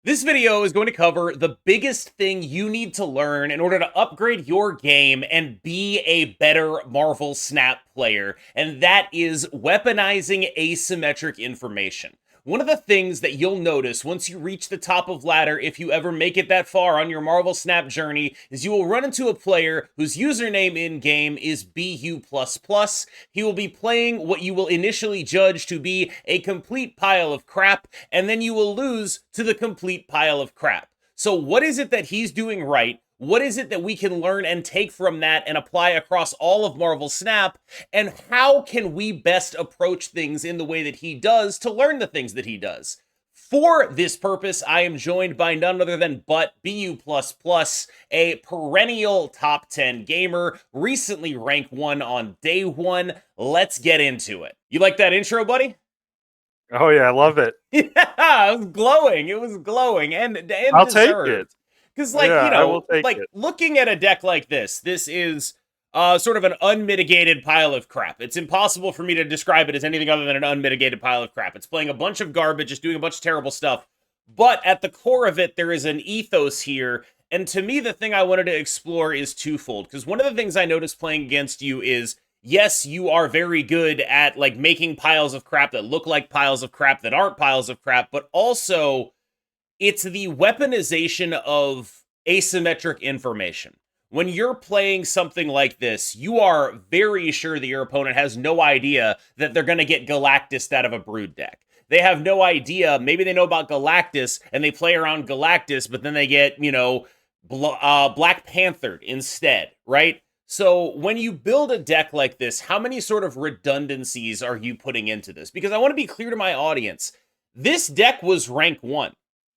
This video is going to cover the biggest thing you need to learn in order to upgrade your game and be a better Marvel Snap player, and that is weaponizing asymmetric information. One of the things that you'll notice once you reach the top of ladder, if you ever make it that far on your Marvel Snap journey, is you will run into a player whose username in game is BU++. He will be playing what you will initially judge to be a complete pile of crap, and then you will lose to the complete pile of crap. So, what is it that he's doing right? What is it that we can learn and take from that and apply across all of Marvel Snap? And how can we best approach things in the way that he does to learn the things that he does? For this purpose, I am joined by none other than BU++, a perennial top 10 gamer, recently rank 1 on day 1. Let's get into it. You like that intro, buddy? Oh yeah, I love it. Yeah, it was glowing. It was glowing and I'll take it. deserved. Because, Yeah, I will take like it. looking at a deck like this is sort of an unmitigated pile of crap. It's impossible for me to describe it as anything other than an unmitigated pile of crap. It's playing a bunch of garbage, just doing a bunch of terrible stuff. But at the core of it, there is an ethos here. And to me, the thing I wanted to explore is twofold. Because one of the things I noticed playing against you is yes, you are very good at like making piles of crap that look like piles of crap that aren't piles of crap, but also it's the weaponization of asymmetric information. When you're playing something like this, you are very sure that your opponent has no idea that they're going to get Galactus out of a Brood deck. They have no idea. Maybe they know about Galactus and they play around Galactus, but then they get, Black Panther instead, right? So when you build a deck like this, how many sort of redundancies are you putting into this? Because I want to be clear to my audience. This deck was rank 1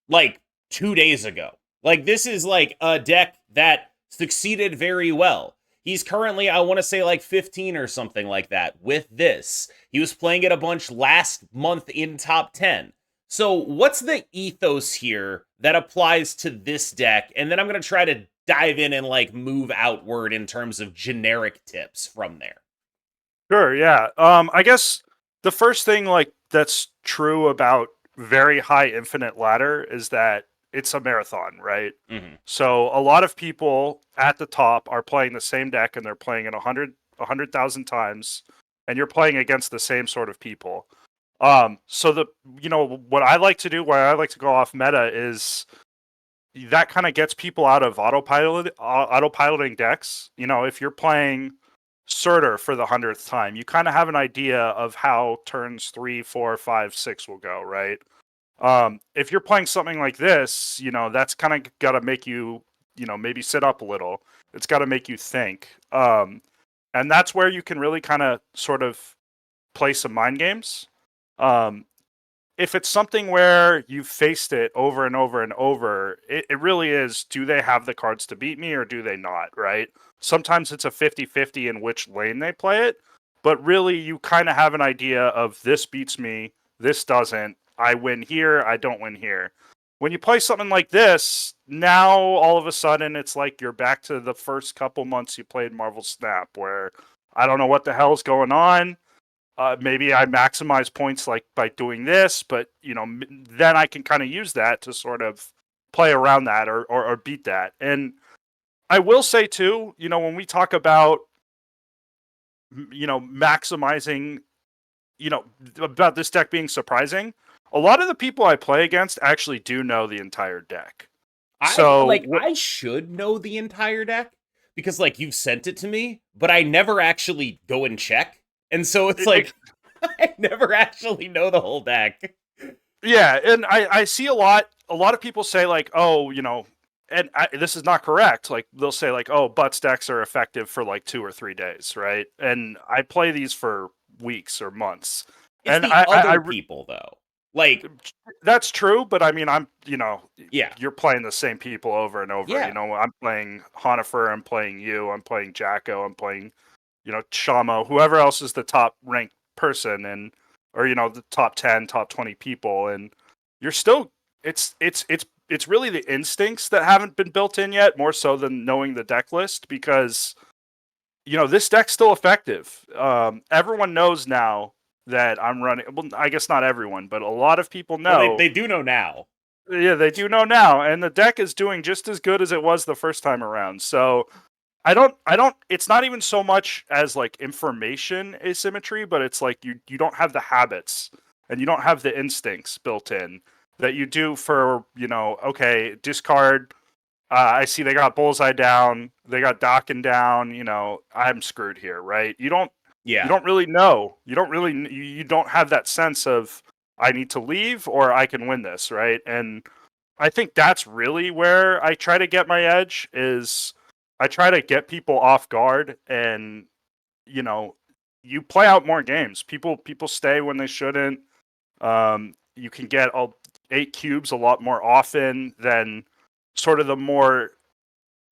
like 2 days ago. Like, this is like a deck that succeeded very well. He's currently, I want to say, like 15 or something like that with this. He was playing it a bunch last month in top 10. So, what's the ethos here that applies to this deck? And then I'm going to try to dive in and like move outward in terms of generic tips from there. Sure, yeah. I guess the first thing that's true about very high infinite ladder is that it's a marathon, right? Mm-hmm. So a lot of people at the top are playing the same deck and they're playing it 100,000 times, and you're playing against the same sort of people. So what I like to do, why I like to go off meta is that kind of gets people out of autopiloting decks. If you're playing Surtur for the 100th time, you kind of have an idea of how turns 3, 4, 5, 6 will go, right? If you're playing something like this, that's kind of got to make you, maybe sit up a little. It's got to make you think. And that's where you can really kind of sort of play some mind games. If it's something where you've faced it over and over and over, it really is, do they have the cards to beat me or do they not, right? Sometimes it's a 50-50 in which lane they play it, but really you kind of have an idea of this beats me, this doesn't, I win here, I don't win here. When you play something like this, now all of a sudden it's like you're back to the first couple months you played Marvel Snap, where I don't know what the hell's going on. Maybe I maximize points like by doing this, but then I can kind of use that to sort of play around that or beat that. And I will say too, when we talk about maximizing, about this deck being surprising, a lot of the people I play against actually do know the entire deck. I should know the entire deck because like you've sent it to me, but I never actually go and check. And so it's like I never actually know the whole deck. Yeah, and I see a lot of people say like, oh, this is not correct. Like they'll say like, oh, butts decks are effective for like 2 or 3 days, right? And I play these for weeks or months. It's And the other people though. Like that's true, but I mean, yeah. you're playing the same people over and over. Yeah. I'm playing Honifer, I'm playing you, I'm playing Jacko, I'm playing, Shamo, whoever else is the top ranked person, and or the top 10, top 20 people, and you're still it's really the instincts that haven't been built in yet, more so than knowing the deck list, because this deck's still effective. Everyone knows now that I'm running. Well, I guess not everyone, but a lot of people know. Well, they do know now. Yeah, they do know now, and the deck is doing just as good as it was the first time around. So I don't it's not even so much as like information asymmetry, but it's like you don't have the habits and you don't have the instincts built in that you do for, okay, discard. I see they got bullseye down, they got docking down, I'm screwed here, right? You Yeah. don't really know. You don't have that sense of I need to leave or I can win this, right? And I think that's really where I try to get my edge is I try to get people off guard and you know you play out more games. People stay when they shouldn't. You can get all 8 cubes a lot more often than sort of the more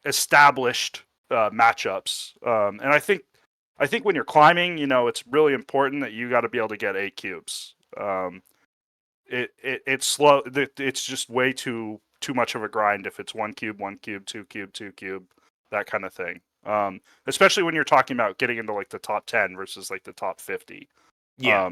established matchups. And I think when you're climbing, it's really important that you got to be able to get 8 cubes. It's slow. It's just way too much of a grind if it's 1 cube, 1 cube, 2 cube, 2 cube, that kind of thing. Especially when you're talking about getting into like the top 10 versus like the top 50. Yeah.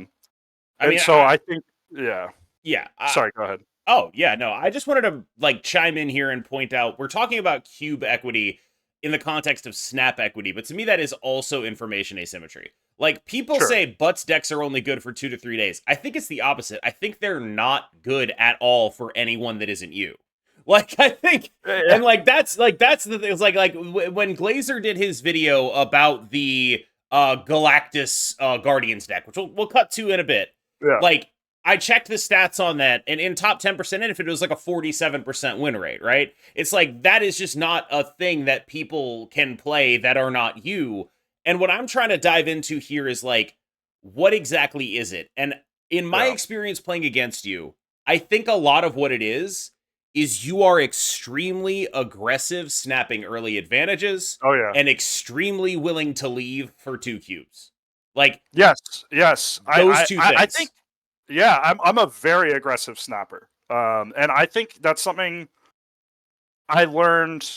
I And mean, so I think, yeah. yeah. Sorry, go ahead. Oh, yeah, no. I just wanted to like chime in here and point out we're talking about cube equity in the context of snap equity, but to me that is also information asymmetry. Like people Sure. say butts decks are only good for 2 to 3 days. I think it's the opposite. I think they're not good at all for anyone that isn't you. Like I think Yeah. and that's the thing. It's like when Glazer did his video about the Galactus Guardians deck, which we'll cut to in a bit. Yeah. Like I checked the stats on that, and in top 10% if it was like a 47% win rate, right? It's like that is just not a thing that people can play that are not you. And what I'm trying to dive into here is like, what exactly is it? And in my Yeah. experience playing against you, I think a lot of what it is you are extremely aggressive snapping early advantages Oh yeah. and extremely willing to leave for 2 cubes. Like Yes. Yes. those two I things. think. Yeah. I'm a very aggressive snapper. And I think that's something I learned.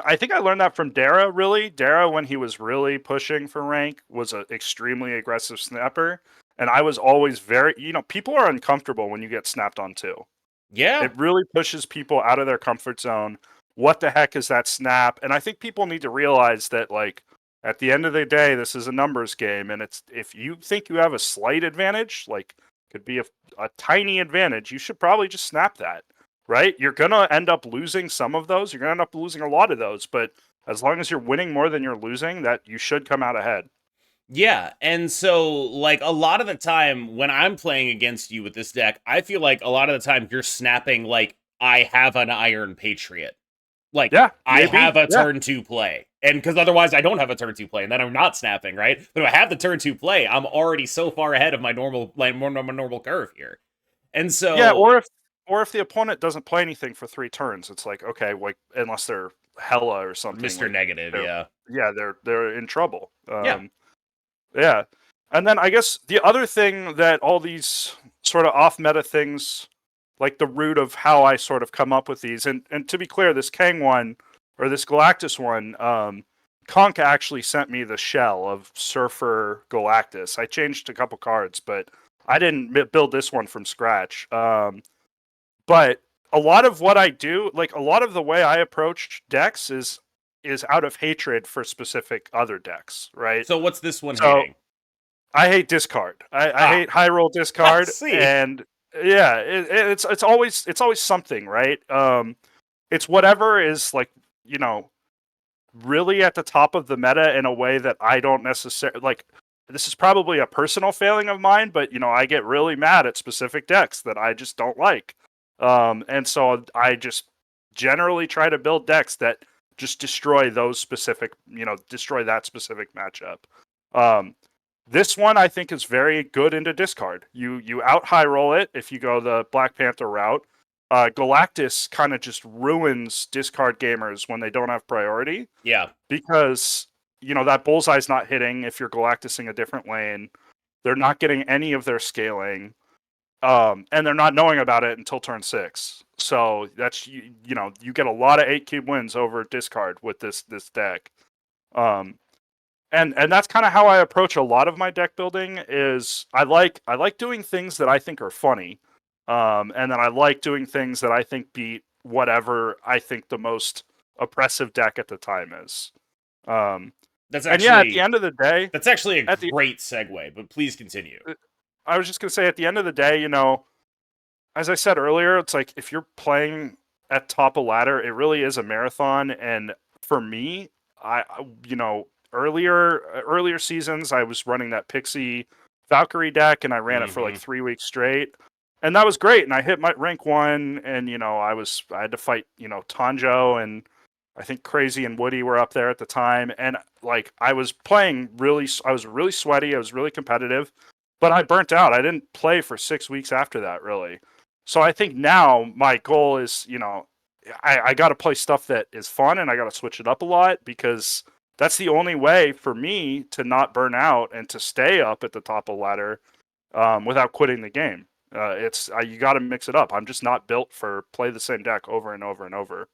I think I learned that from Dara. Really, Dara, when he was really pushing for rank, was an extremely aggressive snapper, and I was always very. People are uncomfortable when you get snapped on too. Yeah. It really pushes people out of their comfort zone. What the heck is that snap? And I think people need to realize that, like, at the end of the day, this is a numbers game, and it's if you think you have a slight advantage, like could be a tiny advantage, you should probably just snap that, right? You're gonna end up losing some of those. You're gonna end up losing a lot of those, but as long as you're winning more than you're losing, that you should come out ahead. Yeah, and so like a lot of the time when I'm playing against you with this deck, I feel like a lot of the time you're snapping like I have an Iron Patriot. Like Yeah, I maybe. have a Yeah, turn 2 play. And because otherwise I don't have a turn 2 play and then I'm not snapping, right? But if I have the turn 2 play, I'm already so far ahead of my normal like more normal curve here. And yeah. so Or if the opponent doesn't play anything for 3 turns, it's like okay, like unless they're hella or something, Mr. like Negative, they're yeah. they're in trouble. Yeah. Yeah. And then I guess the other thing that all these sort of off meta things, like the root of how I sort of come up with these, and to be clear, this Kang one or this Galactus one, Conk actually sent me the shell of Surfer Galactus. I changed a couple cards, but I didn't build this one from scratch. But a lot of what I do, like a lot of the way I approach decks is out of hatred for specific other decks, right? So what's this one So hating? I hate discard. I Ah, hate high roll I discard, see. and yeah, it's always something, right? It's whatever is like you know really at the top of the meta in a way that I don't necessarily like. This is probably a personal failing of mine, but I get really mad at specific decks that I just don't like, and so I just generally try to build decks that just destroy those specific, destroy that specific matchup. Um, this one I think is very good into discard. You out high roll it if you go the Black Panther route. Galactus kind of just ruins discard gamers when they don't have priority Yeah. because that bullseye's not hitting if you're Galactusing a different lane. They're not getting any of their scaling, and they're not knowing about it until turn 6. So that's you get a lot of 8 cube wins over discard with this deck. Um, and that's kind of how I approach a lot of my deck building is I like doing things that I think are funny. And then I like doing things that I think beat whatever I think the most oppressive deck at the time is. That's And yeah, at the actually end of the day, that's actually a at the great segue, but please continue. I was just gonna say at the end of the day, as I said earlier, it's like if you're playing at top of ladder, it really is a marathon. And for me, earlier seasons, I was running that Pixie Valkyrie deck, and I ran it for like Hmm. 3 weeks straight, and that was great. And I hit my rank 1, and I had to fight Tanjo, and I think Crazy and Woody were up there at the time, and like I was really sweaty, I was really competitive, but I burnt out. I didn't play for 6 weeks after that, really. So I think now my goal is, I got to play stuff that is fun, and I got to switch it up a lot, because that's the only way for me to not burn out and to stay up at the top of the ladder without quitting the game. You got to mix it up. I'm just not built for play the same deck over and over and over.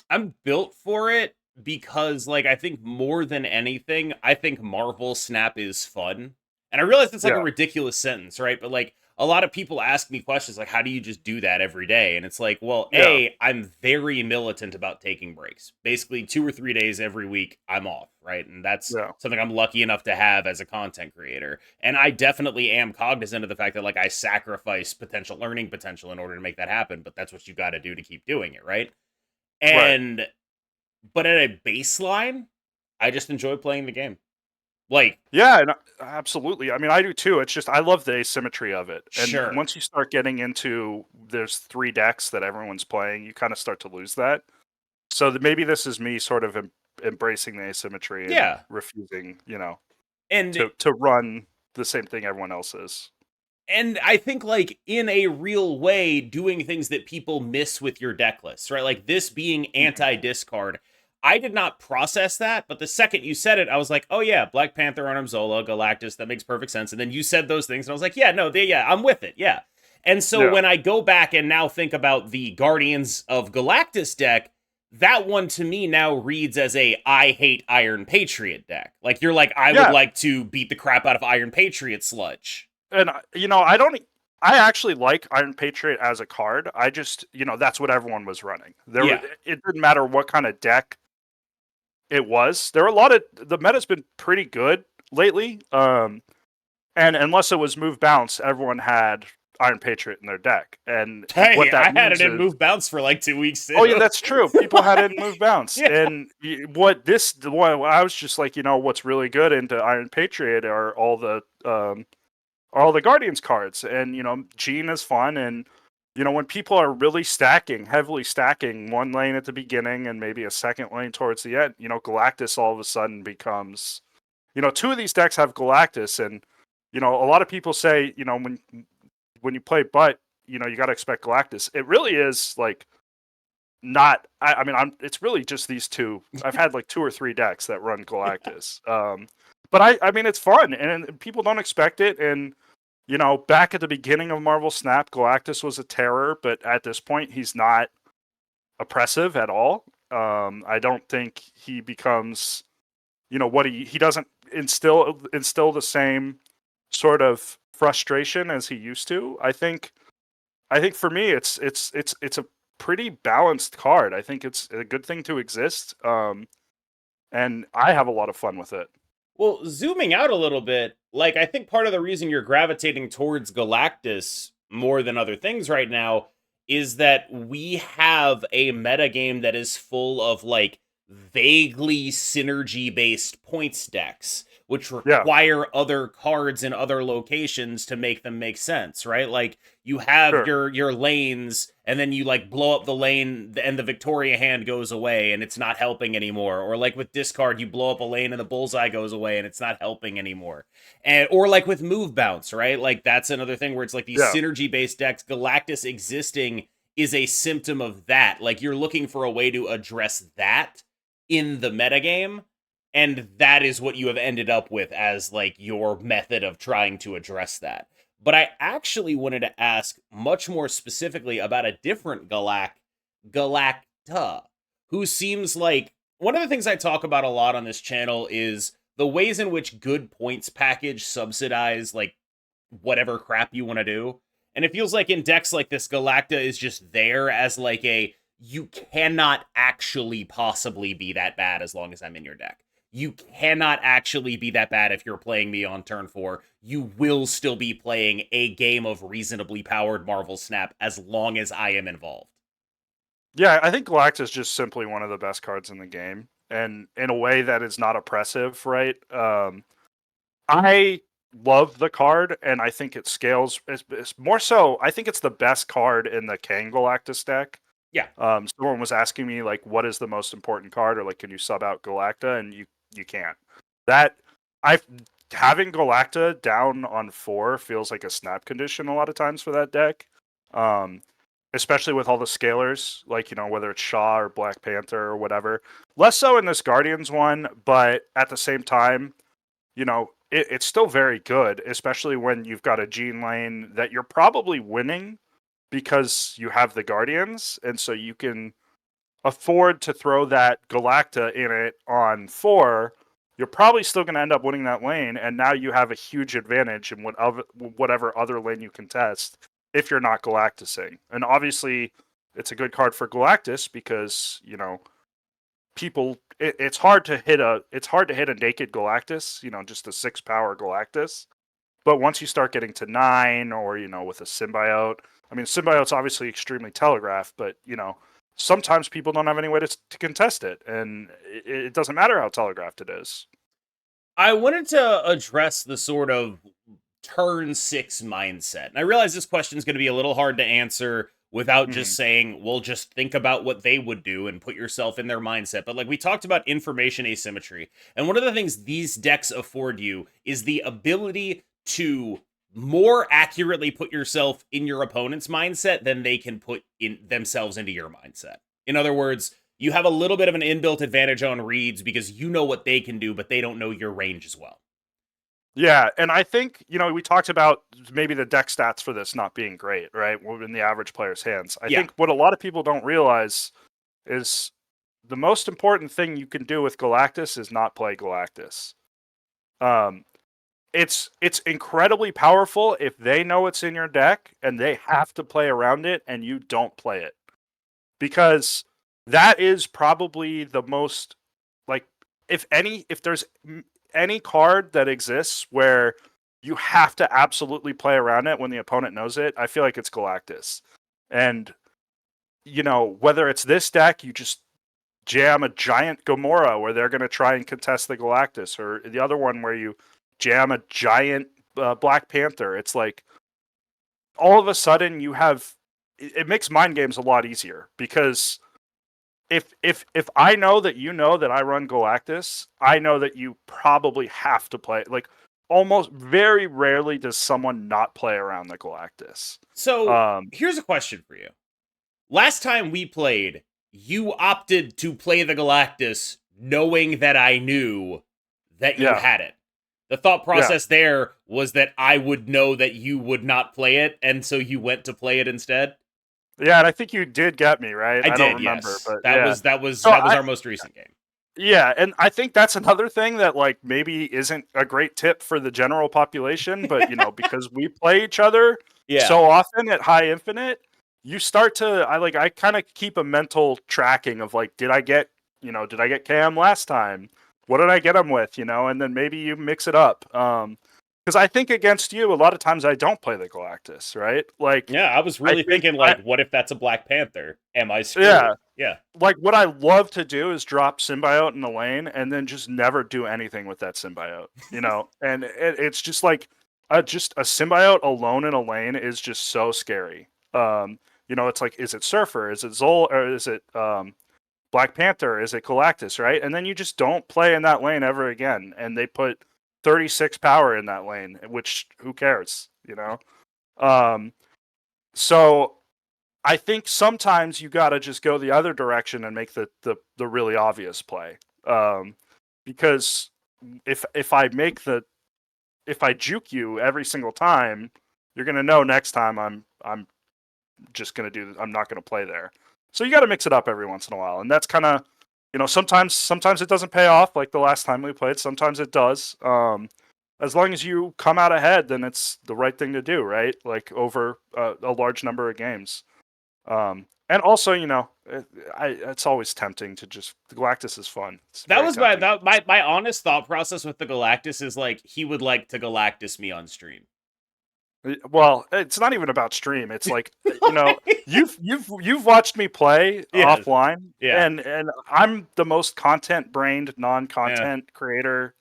I'm built for it because, like, I think more than anything, I think Marvel Snap is fun. And I realize it's like a Yeah, ridiculous sentence, right? But like a lot of people ask me questions like, how do you just do that every day? And it's like, well, yeah, I'm very militant about taking breaks. Basically, 2 or 3 days every week, I'm off, right? And that's yeah, something I'm lucky enough to have as a content creator. And I definitely am cognizant of the fact that, like, I sacrifice potential learning potential in order to make that happen. But that's what you got to do to keep doing it, right? right. And but at a baseline, I just enjoy playing the game. Like, Yeah, and absolutely. I mean, I do too. It's just I love the asymmetry of it. And sure. once you start getting into there's 3 decks that everyone's playing, you kind of start to lose that. So maybe this is me sort of embracing the asymmetry and Yeah. refusing, And to run the same thing everyone else is. I think, like, in a real way, doing things that people miss with your deck lists, right? Like this being Mhm. anti-discard. I did not process that, but the second you said it, I was like, oh yeah, Black Panther, Arnim Zola, Galactus, that makes perfect sense. And then you said those things, and I was like, yeah, no, yeah, I'm with it, yeah. And so Yeah. when I go back and now think about the Guardians of Galactus deck, that one to me now reads as a I hate Iron Patriot deck. Like you're like, I would Yeah, like to beat the crap out of Iron Patriot sludge. and I don't I actually like Iron Patriot as a card. I just, that's what everyone was running. Yeah. It didn't matter what kind of deck it was. There were a lot of the meta's been pretty good lately. And unless it was move bounce, everyone had Iron Patriot in their deck. And Hey, what that I had it means in is, move bounce for like 2 weeks oh yeah, too. that's true. People had it in move bounce. Yeah. And I was just like, what's really good into Iron Patriot are all the Guardians cards. And Gene is fun. And when people are really heavily stacking one lane at the beginning and maybe a second lane towards the end, Galactus all of a sudden becomes, two of these decks have Galactus. And a lot of people say, when you play Butt, you got to expect Galactus. It really is like not. I mean, it's really just these two. I've had like 2 or 3 decks that run Galactus. But I mean, it's fun, and people don't expect it. And back at the beginning of Marvel Snap, Galactus was a terror, but at this point, he's not oppressive at all. I don't think he becomes, what he doesn't instill the same sort of frustration as he used to. I think for me it's a pretty balanced card. I think it's a good thing to exist. And I have a lot of fun with it. Well, zooming out a little bit, like I think part of the reason you're gravitating towards Galactus more than other things right now is that we have a metagame that is full of like vaguely synergy based points decks, which Yeah, require other cards in other locations to make them make sense, right? Like you have sure. your lanes and then you like blow up the lane and the Victoria hand goes away and it's not helping anymore. Or like with discard, you blow up a lane and the bullseye goes away and it's not helping anymore. And or like with move bounce, right? Like that's another thing where it's like these Yeah, synergy based decks. Galactus existing is a symptom of that. Like you're looking for a way to address that in the metagame. And that is what you have ended up with as like your method of trying to address that. But I actually wanted to ask much more specifically about a different Galacta, who seems like one of the things I talk about a lot on this channel is the ways in which good points package subsidize like whatever crap you want to do. And it feels like in decks like this, Galacta is just there as like a, you cannot actually possibly be that bad as long as I'm in your deck. You cannot actually be that bad if you're playing me on turn 4. You will still be playing a game of reasonably powered Marvel Snap as long as I am involved. Yeah, I think Galactus is just simply one of the best cards in the game, and in a way that is not oppressive, right? I love the card, and I think it scales. It's more so, I think it's the best card in the Kang Galactus deck. Yeah. Someone was asking me like, what is the most important card, or like, can you sub out Galacta? And you can't. That I having Galacta down on 4 feels like a snap condition a lot of times for that deck. Especially with all the scalers, like, whether it's Shaw or Black Panther or whatever. Less so in this Guardians one, but at the same time, it's still very good, especially when you've got a Gene lane that you're probably winning because you have the Guardians, and so you can afford to throw that Galacta in it on 4. You're probably still going to end up winning that lane, and now you have a huge advantage in whatever other lane you contest if you're not Galactusing. And obviously, it's a good card for Galactus because, people it's hard to hit a naked Galactus, just a 6 power Galactus. But once you start getting to 9 or, with a symbiote, I mean, symbiote's obviously extremely telegraphed, but, sometimes people don't have any way to contest it, and it doesn't matter how telegraphed it is. I wanted to address the sort of turn 6 mindset. And I realize this question is going to be a little hard to answer without just saying, well, just think about what they would do and put yourself in their mindset. But like we talked about information asymmetry. And one of the things these decks afford you is the ability to more accurately put yourself in your opponent's mindset than they can put in themselves into your mindset. In other words, you have a little bit of an inbuilt advantage on reads because you know what they can do, but they don't know your range as well. Yeah, and I think, we talked about maybe the deck stats for this not being great, right? In the average player's hands. I think what a lot of people don't realize is the most important thing you can do with Galactus is not play Galactus. It's incredibly powerful if they know it's in your deck and they have to play around it and you don't play it. Because that is probably the most, like, if there's any card that exists where you have to absolutely play around it when the opponent knows it, I feel like it's Galactus. And, whether it's this deck, you just jam a giant Gamora where they're going to try and contest the Galactus, or the other one where you jam a giant Black Panther. It's like, all of a sudden you have, it makes mind games a lot easier, because if I know that that I run Galactus, I know that you probably have to play. Like, almost very rarely does someone not play around the Galactus. So here's a question for you. Last time we played, you opted to play the Galactus knowing that I knew that you had it. The thought process there was that I would know that you would not play it, and so you went to play it instead? Yeah, and I think you did get me, right? I did, don't remember, yes. but that was our most recent game. Yeah, and I think that's another thing that, like, maybe isn't a great tip for the general population, but because we play each other so often at high infinite, you start to I kind of keep a mental tracking of, like, did I get Cam last time? What did I get him with? And then maybe you mix it up. Because I think against you, a lot of times I don't play the Galactus, right? Like, yeah, I was really thinking, what if that's a Black Panther? Am I screwed? Yeah. Like, what I love to do is drop Symbiote in the lane and then just never do anything with that Symbiote, And it's just like, just a Symbiote alone in a lane is just so scary. It's like, is it Surfer? Is it Zol? Or is it Black Panther? Is it Galactus, right? And then you just don't play in that lane ever again. And they put 36 power in that lane, which, who cares, So I think sometimes you got to just go the other direction and make the really obvious play. Because if I juke you every single time, you're going to know next time I'm just going to I'm not going to play there. So you got to mix it up every once in a while. And that's kind of, sometimes it doesn't pay off, like the last time we played. Sometimes it does. as long as you come out ahead, then it's the right thing to do, right? Like over a large number of games. And also, it's always tempting to just the Galactus is fun. It's That very was my tempting. my honest thought process with the Galactus is like he would like to Galactus me on stream. Well, it's not even about stream. It's like you've watched me play Yes. offline, Yeah. and I'm the most content brained Yeah. non-content creator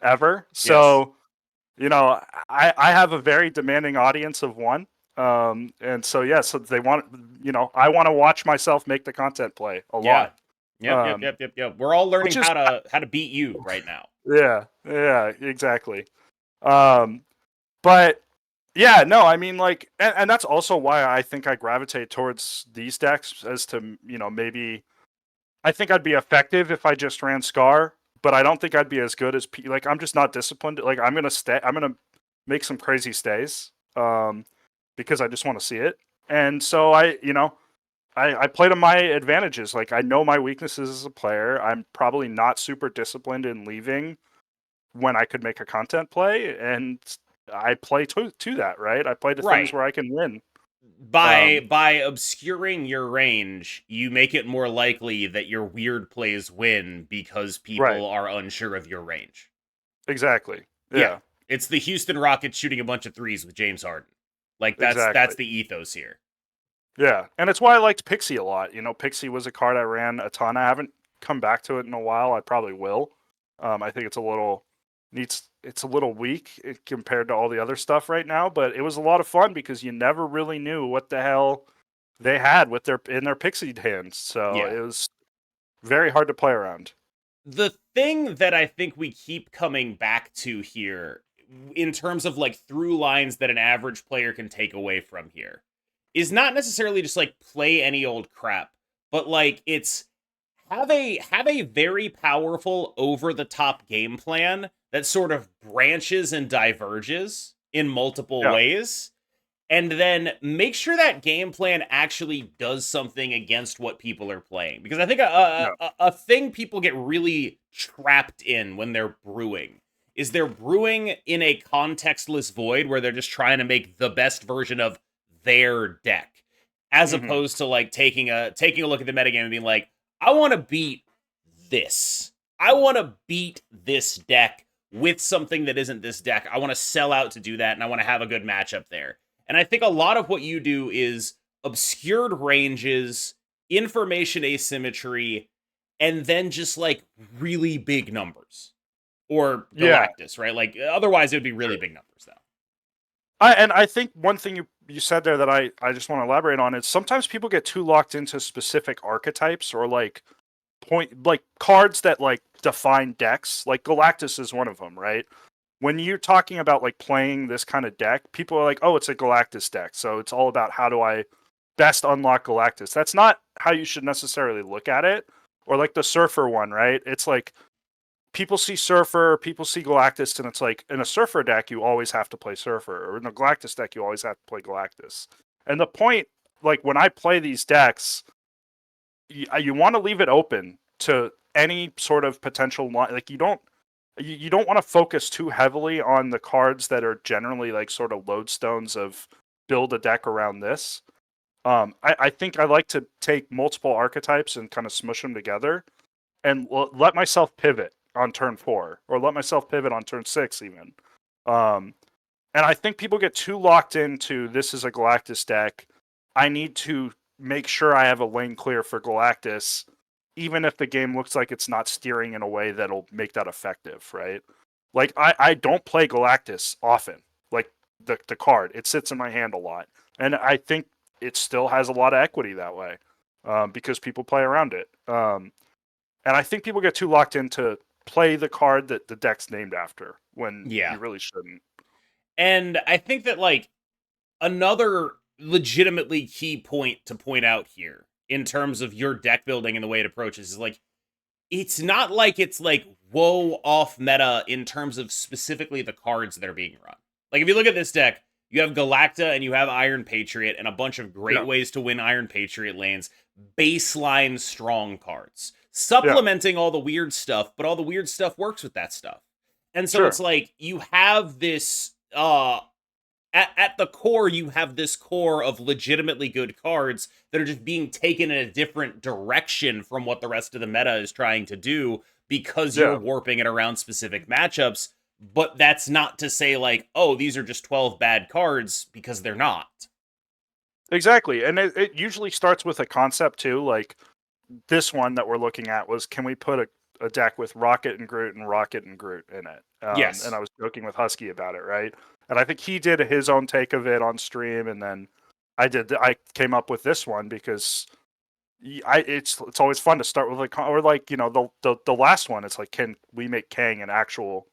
ever. Yes. So I have a very demanding audience of one. And so yeah, so they want I want to watch myself make the content play a Yeah. lot. Yep. Yep. We're all learning Which is how to beat you right now. yeah, exactly. But yeah, no, I mean, like, and that's also why I think I gravitate towards these decks as to, maybe I think I'd be effective if I just ran Scar, but I don't think I'd be as good as like I'm just not disciplined. Like I'm gonna make some crazy stays, because I just want to see it, and so I play to my advantages. Like I know my weaknesses as a player. I'm probably not super disciplined in leaving when I could make a content play, and I play to that, right? I play to things Right. where I can win. By obscuring your range, you make it more likely that your weird plays win because Right. people are unsure of your range. Exactly. Yeah. Yeah. It's the Houston Rockets shooting a bunch of threes with James Harden. Like that's Exactly. the ethos here. Yeah. And it's why I liked Pixie a lot. Pixie was a card I ran a ton. I haven't come back to it in a while. I probably will. I think it's a little weak compared to all the other stuff right now, but it was a lot of fun because you never really knew what the hell they had with their Pixie hands. So Yeah. it was very hard to play around. The thing that I think we keep coming back to here in terms of like through lines that an average player can take away from here is not necessarily just like play any old crap, but like it's have a very powerful over the top game plan that sort of branches and diverges in multiple Yeah. ways, and then make sure that game plan actually does something against what people are playing. Because I think Yeah. a thing people get really trapped in when they're brewing is they're brewing in a contextless void where they're just trying to make the best version of their deck, as Hmm. opposed to like taking a look at the metagame and being like, I want to beat this. I want to beat this deck with something that isn't this deck. I want to sell out to do that, and I want to have a good matchup there. And I think a lot of what you do is obscured ranges, information asymmetry, and then just like really big numbers. Or Yeah. Galactus, right? Like otherwise it would be really big numbers though. I think one thing you said there that I just want to elaborate on is sometimes people get too locked into specific archetypes or like cards that like define decks. Like Galactus is one of them, right? When you're talking about like playing this kind of deck, people are like, "Oh, it's a Galactus deck." So it's all about how do I best unlock Galactus. That's not how you should necessarily look at it. Or like the Surfer one, right? It's like people see Surfer, people see Galactus, and it's like in a Surfer deck you always have to play Surfer, or in a Galactus deck you always have to play Galactus. And the point, like when I play these decks, you want to leave it open to any sort of potential line. Like you don't want to focus too heavily on the cards that are generally like sort of lodestones of build a deck around this. I think I like to take multiple archetypes and kind of smush them together and let myself pivot on turn 4 or let myself pivot on turn 6 even. And I think people get too locked into this is a Galactus deck. I need to make sure I have a lane clear for Galactus, even if the game looks like it's not steering in a way that'll make that effective, right? Like I don't play Galactus often. Like the card, it sits in my hand a lot, and I think it still has a lot of equity that way, because people play around it. And I think people get too locked into play the card that the deck's named after when Yeah. you really shouldn't. And I think that like another legitimately key point to point out here in terms of your deck building and the way it approaches is like it's not like it's like whoa off meta in terms of specifically the cards that are being run. Like if you look at this deck, you have Galacta and you have Iron Patriot and a bunch of great Yeah. ways to win Iron Patriot lanes, baseline strong cards, Yeah. supplementing all the weird stuff, but all the weird stuff works with that stuff. And so it's Sure. like you have this at the core, you have this core of legitimately good cards that are just being taken in a different direction from what the rest of the meta is trying to do because you're Yeah. warping it around specific matchups. But that's not to say, like, oh, these are just 12 bad cards, because they're not. Exactly. And it usually starts with a concept too. Like this one that we're looking at was, can we put a deck with Rocket and Groot and Rocket and Groot in it? And Yes. I was joking with Husky about it, right? And I think he did his own take of it on stream, and then I came up with this one because it's always fun to start with or like the last one. It's like, can we make Kang an actual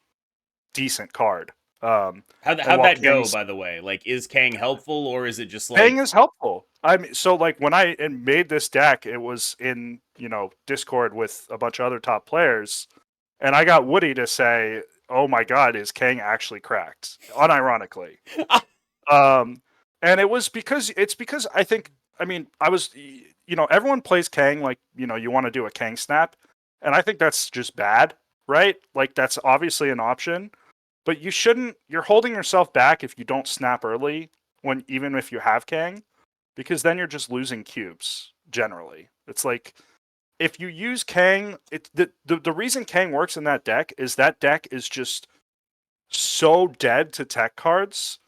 decent card? And How'd while that go, Kang's by the way? Like, is Kang helpful, or is it just Kang like, is helpful. I mean, so like when I made this deck, it was in Discord with a bunch of other top players, and I got Woody to say, "Oh my God, is Kang actually cracked?" Unironically, um, and it's because I mean I was everyone plays Kang like you want to do a Kang snap, and I think that's just bad, right? Like that's obviously an option, but you shouldn't. You're holding yourself back if you don't snap early when even if you have Kang, because then you're just losing cubes generally. It's like if you use Kang, the reason Kang works in that deck is just so dead to tech cards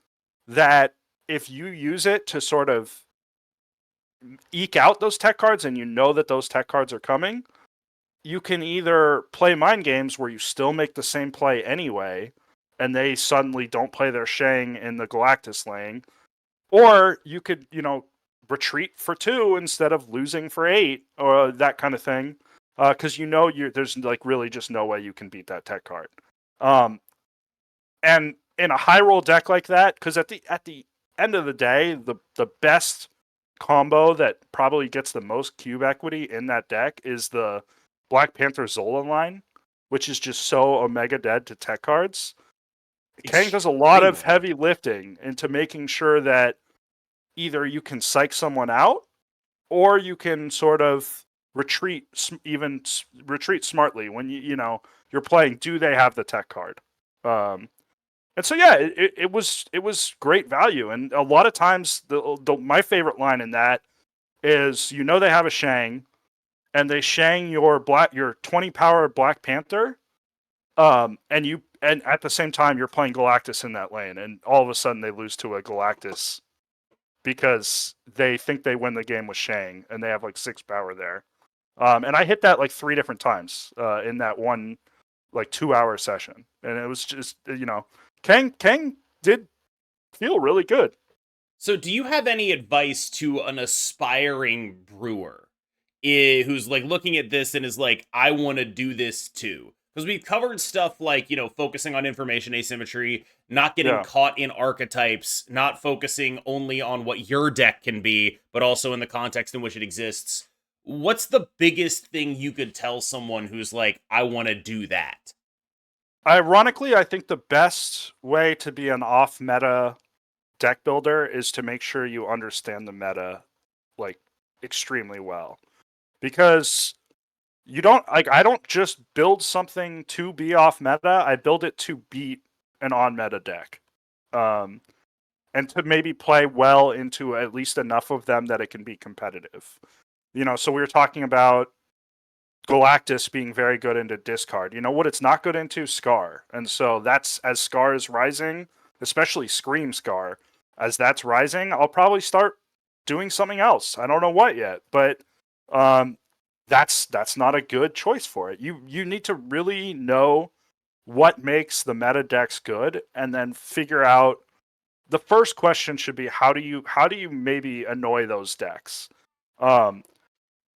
that if you use it to sort of eke out those tech cards and you know that those tech cards are coming, you can either play mind games where you still make the same play anyway, and they suddenly don't play their Shang in the Galactus lane, or you could, retreat for 2 instead of losing for 8, or that kind of thing, because there's like really just no way you can beat that tech card. And in a high roll deck like that, because at the end of the day, the best combo that probably gets the most cube equity in that deck is the Black Panther Zola line, which is just so omega dead to tech cards. Kang does a lot of extremely? heavy lifting into making sure that either you can psych someone out or you can sort of retreat smartly when you're playing. Do they have the tech card? Um, and so yeah, it was great value, and a lot of times my favorite line in that is they have a Shang, and they Shang your 20 power Black Panther, and at the same time you're playing Galactus in that lane, and all of a sudden they lose to a Galactus because they think they win the game with Shang, and they have like 6 power there. And I hit that like 3 different times in that one like 2-hour session, and it was just Kang did feel really good. So, do you have any advice to an aspiring brewer who's like looking at this and is like, I want to do this too? Because we've covered stuff like, focusing on information asymmetry, not getting Yeah, caught in archetypes, not focusing only on what your deck can be, but also in the context in which it exists. What's the biggest thing you could tell someone who's like, I want to do that? ironically, I think the best way to be an off meta deck builder is to make sure you understand the meta like extremely well, because you don't like I don't just build something to be off meta. I build it to beat an on meta deck. Um, and to maybe play well into at least enough of them that it can be competitive. So we were talking about Galactus being very good into discard. You know what it's not good into? Scar. And so that's as Scar is rising, especially Scream Scar, as that's rising, I'll probably start doing something else. I don't know what yet, but um, that's not a good choice for it. You need to really know what makes the meta decks good, and then figure out. The first question should be, how do you maybe annoy those decks, um,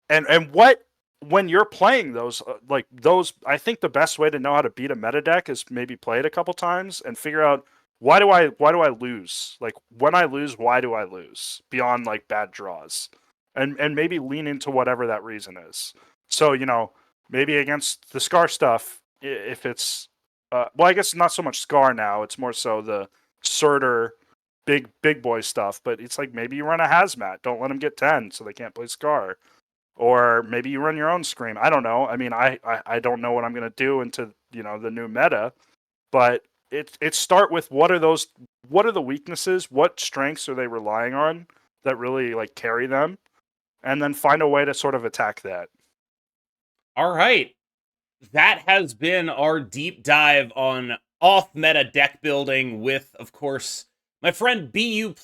and what when you're playing those like those. I think the best way to know how to beat a meta deck is maybe play it a couple times and figure out, why do I lose? Like when I lose, why do I lose beyond like bad draws, and maybe lean into whatever that reason is. So maybe against the Scar stuff, if it's well, I guess not so much Scar now. It's more so the Surtur big boy stuff. But it's like maybe you run a Hazmat. Don't let them get 10 so they can't play Scar. Or maybe you run your own Scream. I don't know. I mean, I don't know what I'm going to do into the new meta. but it start with what are the weaknesses, what strengths are they relying on that really like carry them, and then find a way to sort of attack that. All right. That has been our deep dive on off-meta deck building with, of course, my friend BU++.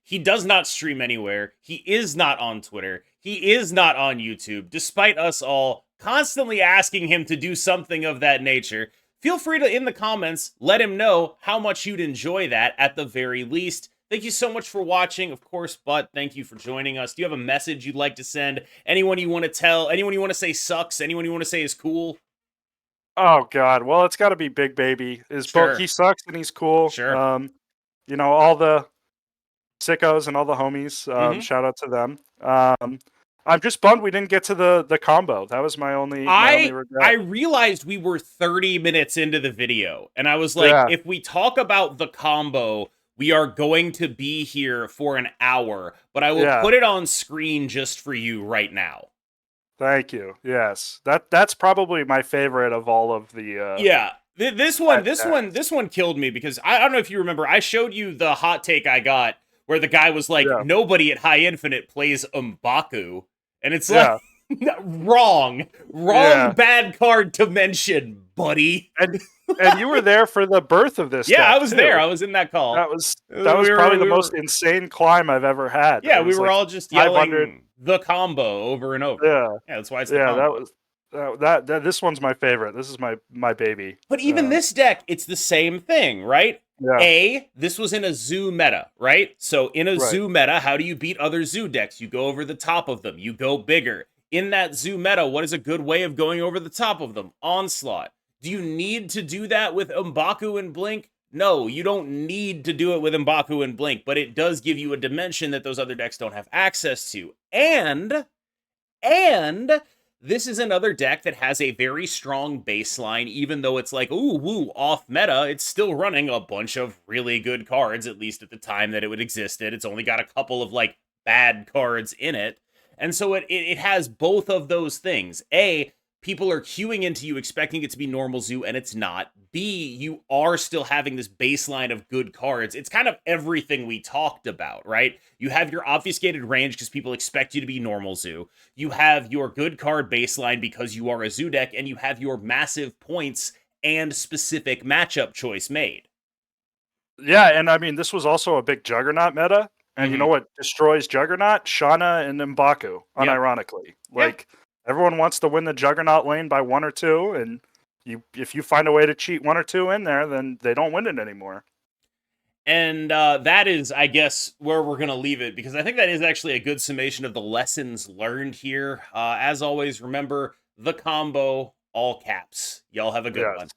He does not stream anywhere. He is not on Twitter. He is not on YouTube, despite us all constantly asking him to do something of that nature. Feel free to, in the comments, let him know how much you'd enjoy that at the very least. Thank you so much for watching, of course, but thank you for joining us. Do you have a message you'd like to send? Anyone you want to tell? Anyone you want to say sucks? Anyone you want to say is cool? Oh God, well it's got to be Big Baby. Sure. He sucks and he's cool. Sure. All the sickos and all the homies. Mhm. Shout out to them. I'm just bummed we didn't get to the combo. That was my only I regret. realized we were 30 minutes into the video, and I was like, Yeah. if we talk about the combo, we are going to be here for an hour, but I will put it on screen just for you right now. Thank you. Yes. That's probably my favorite of all of the Yeah. This one killed me because I don't know if you remember, I showed you the hot take I got where the guy was like, nobody at High Infinite plays M'Baku. And it's like, wrong, bad card to mention, buddy. And you were there for the birth of this. Yeah, I was there. I was in that call. That was probably the most insane climb I've ever had. Yeah, we were all just yelling the combo over and over. Yeah, that's why it's the combo. This one's my favorite. This is my baby. But even this deck, it's the same thing, right? Yeah. This was in a zoo meta, right? So in a zoo meta, how do you beat other zoo decks? You go over the top of them. You go bigger. In that zoo meta, what is a good way of going over the top of them? Onslaught. Do you need to do that with M'Baku and Blink? No, you don't need to do it with M'Baku and Blink, but it does give you a dimension that those other decks don't have access to. And this is another deck that has a very strong baseline, even though it's like, ooh, woo, off meta, it's still running a bunch of really good cards, at least at the time that it would existed. It's only got a couple of, like, bad cards in it. And so it has both of those things. A, people are queuing into you expecting it to be normal zoo, and it's not. B, you are still having this baseline of good cards. It's kind of everything we talked about, right? You have your obfuscated range because people expect you to be normal zoo. You have your good card baseline because you are a zoo deck, and you have your massive points and specific matchup choice made. Yeah, and I mean, this was also a big Juggernaut meta. And you know what destroys Juggernaut? Shana and M'Baku, unironically. Like, everyone wants to win the Juggernaut lane by 1 or 2, and if you find a way to cheat 1 or 2 in there, then they don't win it anymore. And that is, I guess, where we're going to leave it, because I think that is actually a good summation of the lessons learned here. As always, remember, the combo, all caps. Y'all have a good one.